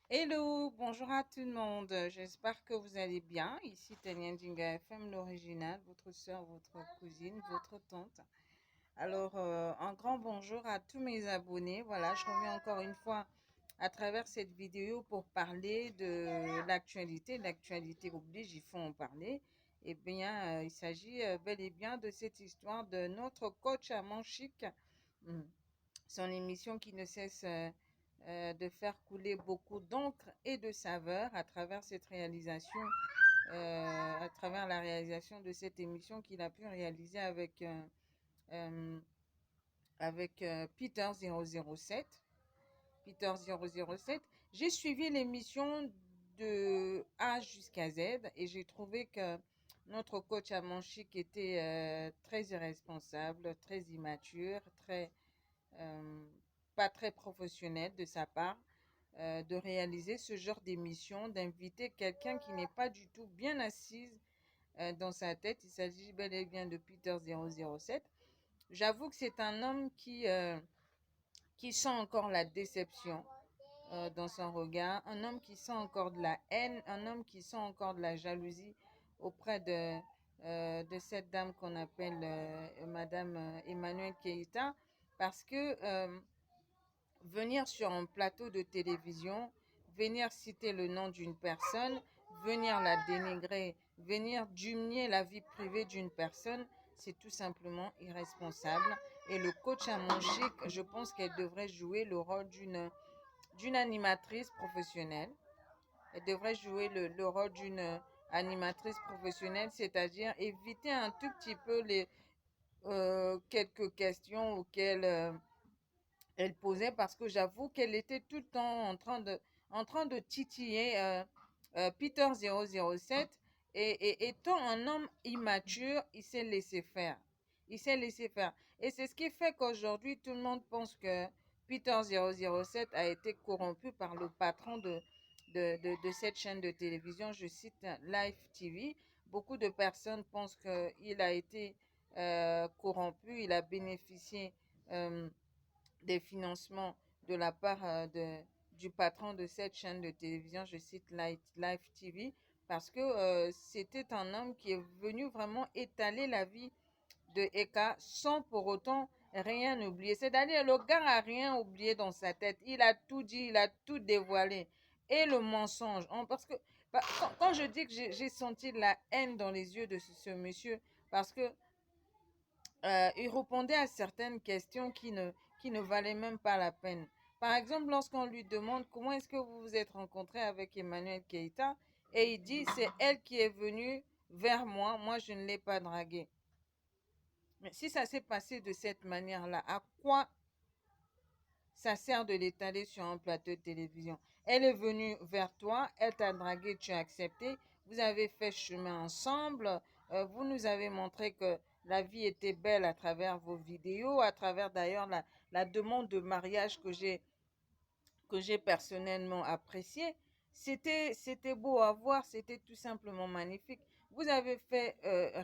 Hello, bonjour à tout le monde. J'espère que vous allez bien. Ici Tania Dinga FM, l'original, votre soeur, votre cousine, votre tante. Alors, un grand bonjour à tous mes abonnés. Voilà, je reviens encore une fois à travers cette vidéo pour parler de l'actualité. L'actualité oblige, il faut en parler. Eh bien, il s'agit bel et bien de cette histoire de notre coach à Manchic. Son émission qui ne cesse de faire couler beaucoup d'encre et de saveur à travers cette réalisation, à travers la réalisation de cette émission qu'il a pu réaliser euh, avec Peter 007. Peter 007. J'ai suivi l'émission de A jusqu'à Z et j'ai trouvé que notre coach à Manchic était très irresponsable, très immature, euh, pas très professionnel de sa part de réaliser ce genre d'émission, d'inviter quelqu'un qui n'est pas du tout bien assise dans sa tête. Il s'agit bel et bien de Peter 007. J'avoue que c'est un homme qui sent encore la déception dans son regard, un homme qui sent encore de la haine, un homme qui sent encore de la jalousie auprès de cette dame qu'on appelle Madame Emmanuelle Keïta, parce que venir sur un plateau de télévision, venir citer le nom d'une personne, venir la dénigrer, venir diminuer la vie privée d'une personne, c'est tout simplement irresponsable. Et le coach à Monchique, je pense qu'elle devrait jouer le rôle d'une animatrice professionnelle. Elle devrait jouer le rôle d'une animatrice professionnelle, c'est-à-dire éviter un tout petit peu quelques questions auxquelles elle posait parce que j'avoue qu'elle était tout le temps en train de titiller Peter 007 et étant un homme immature, il s'est laissé faire. Il s'est laissé faire. Et c'est ce qui fait qu'aujourd'hui, tout le monde pense que Peter 007 a été corrompu par le patron de cette chaîne de télévision, je cite Live TV. Beaucoup de personnes pensent qu'il a été corrompu, il a bénéficié des financements de la part du patron de cette chaîne de télévision, je cite Live TV, parce que c'était un homme qui est venu vraiment étaler la vie de Eka sans pour autant rien oublier. C'est-à-dire, le gars n'a rien oublié dans sa tête. Il a tout dit, il a tout dévoilé. Et le mensonge. Parce que quand je dis que j'ai senti de la haine dans les yeux de ce monsieur, parce que il répondait à certaines questions qui ne valaient même pas la peine. Par exemple, lorsqu'on lui demande comment est-ce que vous vous êtes rencontré avec Emmanuel Keïta, et il dit c'est elle qui est venue vers moi, moi je ne l'ai pas draguée. Mais si ça s'est passé de cette manière-là, à quoi ça sert de l'étaler sur un plateau de télévision? Elle est venue vers toi, elle t'a dragué, tu as accepté, vous avez fait chemin ensemble, vous nous avez montré que la vie était belle à travers vos vidéos, à travers d'ailleurs la demande de mariage que j'ai personnellement apprécié. C'était beau à voir, c'était tout simplement magnifique. Vous avez fait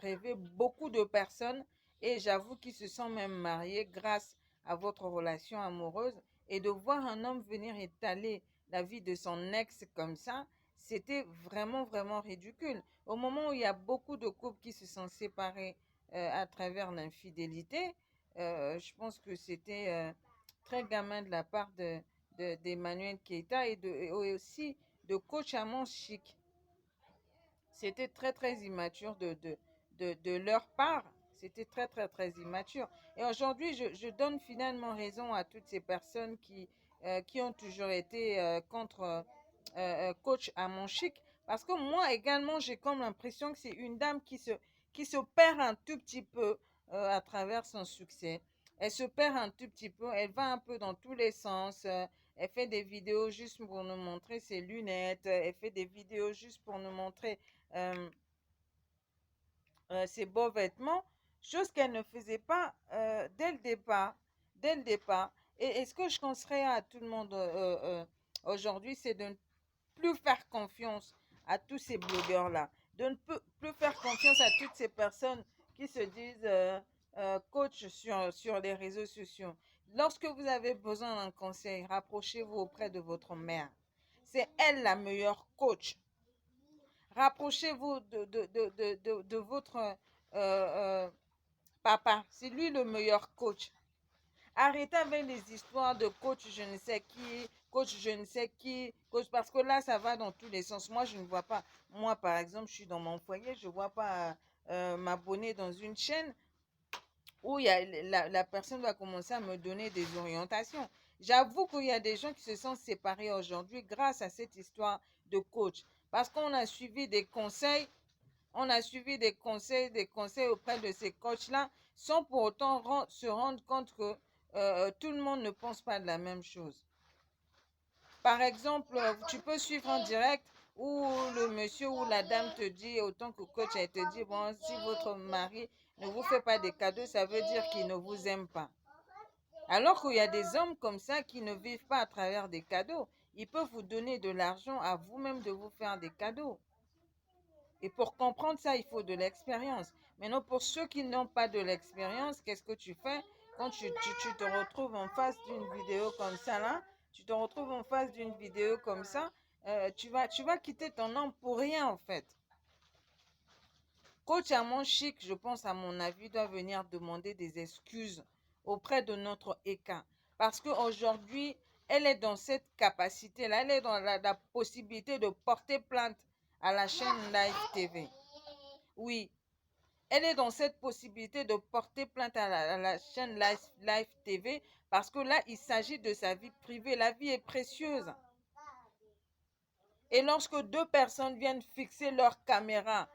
rêver beaucoup de personnes et j'avoue qu'ils se sont même mariés grâce à votre relation amoureuse. Et de voir un homme venir étaler la vie de son ex comme ça, c'était vraiment, vraiment ridicule. Au moment où il y a beaucoup de couples qui se sont séparés à travers l'infidélité, je pense que c'était très gamin de la part d'Emmanuel Keita et aussi de coach Amon Chic. C'était très, très immature de leur part. C'était très, très, très immature. Et aujourd'hui, je donne finalement raison à toutes ces personnes qui ont toujours été contre coach Amon Chic. Parce que moi également, j'ai comme l'impression que c'est une dame qui se perd un tout petit peu à travers son succès. Elle se perd un tout petit peu, elle va un peu dans tous les sens. Elle fait des vidéos juste pour nous montrer ses lunettes. Elle fait des vidéos juste pour nous montrer euh, ses beaux vêtements, chose qu'elle ne faisait pas dès le départ. Dès le départ. Et ce que je conseillerais à tout le monde aujourd'hui, c'est de ne plus faire confiance à tous ces blogueurs-là, de ne plus faire confiance à toutes ces personnes qui se disent coach sur les réseaux sociaux. Lorsque vous avez besoin d'un conseil, rapprochez-vous auprès de votre mère. C'est elle la meilleure coach. Rapprochez-vous de votre papa. C'est lui le meilleur coach. Arrêtez avec les histoires de coach je ne sais qui, coach je ne sais qui, coach, parce que là, ça va dans tous les sens. Moi, je ne vois pas. Moi, par exemple, je suis dans mon foyer, je ne vois pas m'abonner dans une chaîne où la personne va commencer à me donner des orientations. J'avoue qu'il y a des gens qui se sont séparés aujourd'hui grâce à cette histoire de coach. Parce qu'on a suivi des conseils, on a suivi des conseils auprès de ces coachs-là, sans pour autant se rendre compte que tout le monde ne pense pas de la même chose. Par exemple, tu peux suivre en direct où le monsieur ou la dame te dit, autant que coach, elle te dit, bon, si votre mari ne vous fait pas des cadeaux, ça veut dire qu'il ne vous aime pas. Alors qu'il y a des hommes comme ça qui ne vivent pas à travers des cadeaux. Ils peuvent vous donner de l'argent à vous-même de vous faire des cadeaux. Et pour comprendre ça, il faut de l'expérience. Maintenant, pour ceux qui n'ont pas de l'expérience, qu'est-ce que tu fais quand tu te retrouves en face d'une vidéo comme ça, là, tu te retrouves en face d'une vidéo comme ça, tu vas quitter ton homme pour rien, en fait. Coach Amon Chic, je pense, à mon avis, doit venir demander des excuses auprès de notre ECA. Parce qu'aujourd'hui, elle est dans cette capacité-là, elle est dans la possibilité de porter plainte à la chaîne Live TV. Oui, elle est dans cette possibilité de porter plainte à la chaîne Live TV parce que là, il s'agit de sa vie privée. La vie est précieuse. Et lorsque deux personnes viennent fixer leur caméra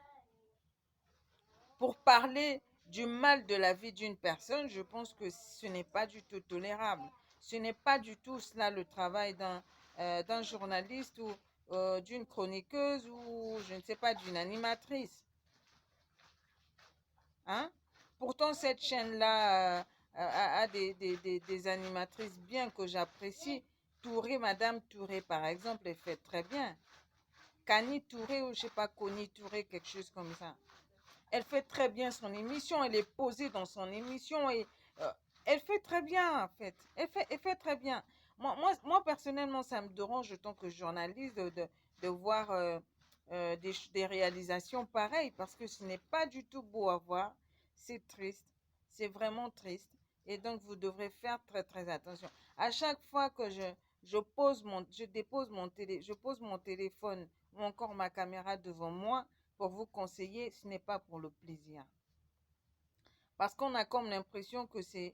pour parler du mal de la vie d'une personne, je pense que ce n'est pas du tout tolérable. Ce n'est pas du tout cela le travail d'un journaliste ou d'une chroniqueuse ou, je ne sais pas, d'une animatrice. Hein? Pourtant, cette chaîne-là a des animatrices bien que j'apprécie. Touré, Madame Touré, par exemple, elle fait très bien. Kani Touré, ou je ne sais pas, Koni Touré, quelque chose comme ça. Elle fait très bien son émission, elle est posée dans son émission et elle fait très bien, en fait. Elle fait très bien. Moi, personnellement, ça me dérange, en tant que journaliste, de voir des réalisations pareilles parce que ce n'est pas du tout beau à voir. C'est triste. C'est vraiment triste. Et donc, vous devrez faire très, très attention. À chaque fois que je pose mon téléphone ou encore ma caméra devant moi, pour vous conseiller, ce n'est pas pour le plaisir. Parce qu'on a comme l'impression que ces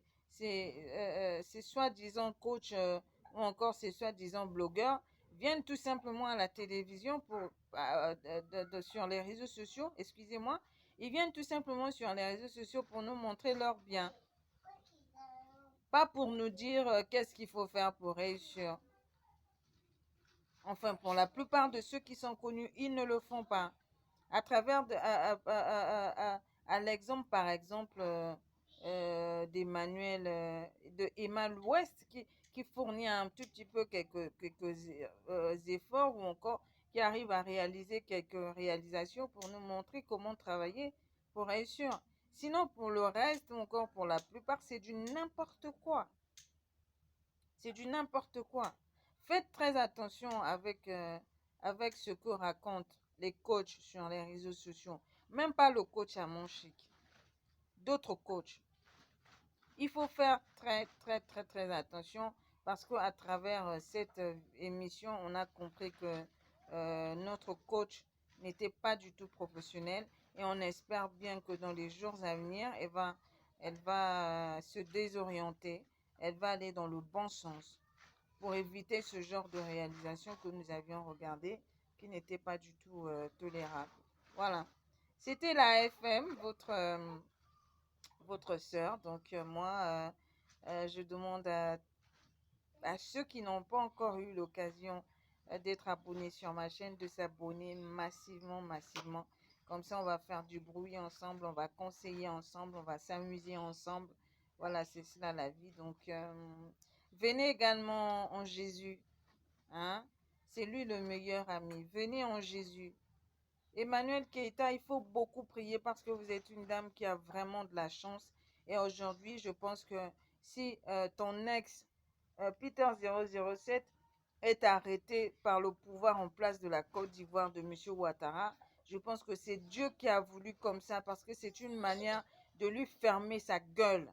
soi-disant coach ou encore ces soi-disant blogueurs viennent tout simplement à la télévision sur les réseaux sociaux, excusez-moi, ils viennent tout simplement sur les réseaux sociaux pour nous montrer leur bien. Pas pour nous dire qu'est-ce qu'il faut faire pour réussir. Enfin, pour la plupart de ceux qui sont connus, ils ne le font pas. À travers à l'exemple, par exemple, d'Emmanuel, de Emmanuel West, qui fournit un tout petit peu quelques efforts ou encore qui arrive à réaliser quelques réalisations pour nous montrer comment travailler pour réussir. Sinon, pour le reste, ou encore pour la plupart, c'est du n'importe quoi. C'est du n'importe quoi. Faites très attention avec ce que racontent les coachs sur les réseaux sociaux. Même pas le coach à mon chic. D'autres coachs. Il faut faire très, très, très, très attention parce qu'à travers cette émission, on a compris que notre coach n'était pas du tout professionnel et on espère bien que dans les jours à venir, elle va se désorienter, elle va aller dans le bon sens pour éviter ce genre de réalisation que nous avions regardé qui n'était pas du tout tolérable. Voilà. C'était la FM, votre sœur. Donc moi, je demande à ceux qui n'ont pas encore eu l'occasion d'être abonnés sur ma chaîne de s'abonner massivement, massivement. Comme ça, on va faire du bruit ensemble, on va conseiller ensemble, on va s'amuser ensemble. Voilà, c'est cela la vie. Donc, venez également en Jésus. Hein? C'est lui le meilleur ami. Venez en Jésus. Emmanuel Keita, il faut beaucoup prier parce que vous êtes une dame qui a vraiment de la chance. Et aujourd'hui, je pense que si ton ex, Peter 007, est arrêté par le pouvoir en place de la Côte d'Ivoire de M. Ouattara. Je pense que c'est Dieu qui a voulu comme ça parce que c'est une manière de lui fermer sa gueule.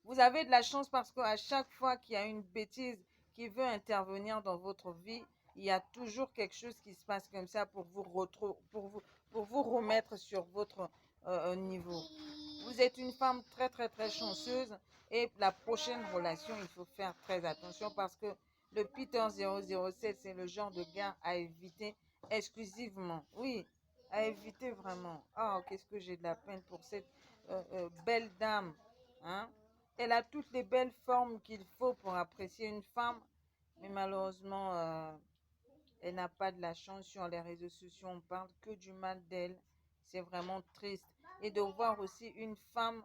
Vous avez de la chance parce qu'à chaque fois qu'il y a une bêtise qui veut intervenir dans votre vie, il y a toujours quelque chose qui se passe comme ça pour pour vous remettre sur votre niveau. Vous êtes une femme très très très chanceuse et la prochaine relation, il faut faire très attention parce que le Peter 007, c'est le genre de gars à éviter exclusivement. Oui, à éviter vraiment. Oh, qu'est-ce que j'ai de la peine pour cette belle dame. Hein? Elle a toutes les belles formes qu'il faut pour apprécier une femme, mais malheureusement, elle n'a pas de la chance. Sur les réseaux sociaux, on parle que du mal d'elle. C'est vraiment triste. Et de voir aussi une femme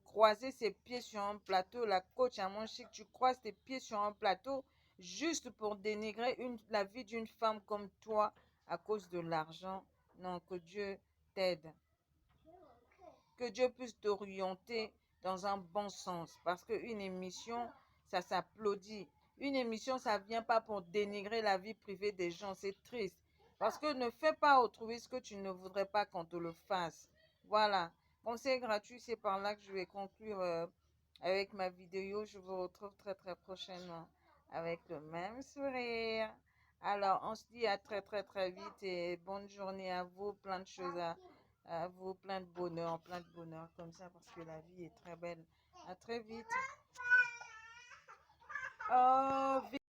croiser ses pieds sur un plateau, la coach à mon chic, tu croises tes pieds sur un plateau juste pour dénigrer la vie d'une femme comme toi à cause de l'argent. Non, que Dieu t'aide. Que Dieu puisse t'orienter dans un bon sens. Parce qu'une émission, ça s'applaudit. Une émission, ça ne vient pas pour dénigrer la vie privée des gens. C'est triste. Parce que ne fais pas autrui ce que tu ne voudrais pas qu'on te le fasse. Voilà. Conseil gratuit, c'est par là que je vais conclure avec ma vidéo. Je vous retrouve très très prochainement avec le même sourire. Alors, on se dit à très très très vite et bonne journée à vous. Plein de choses à vous, plein de bonheur comme ça parce que la vie est très belle. À très vite. Oh,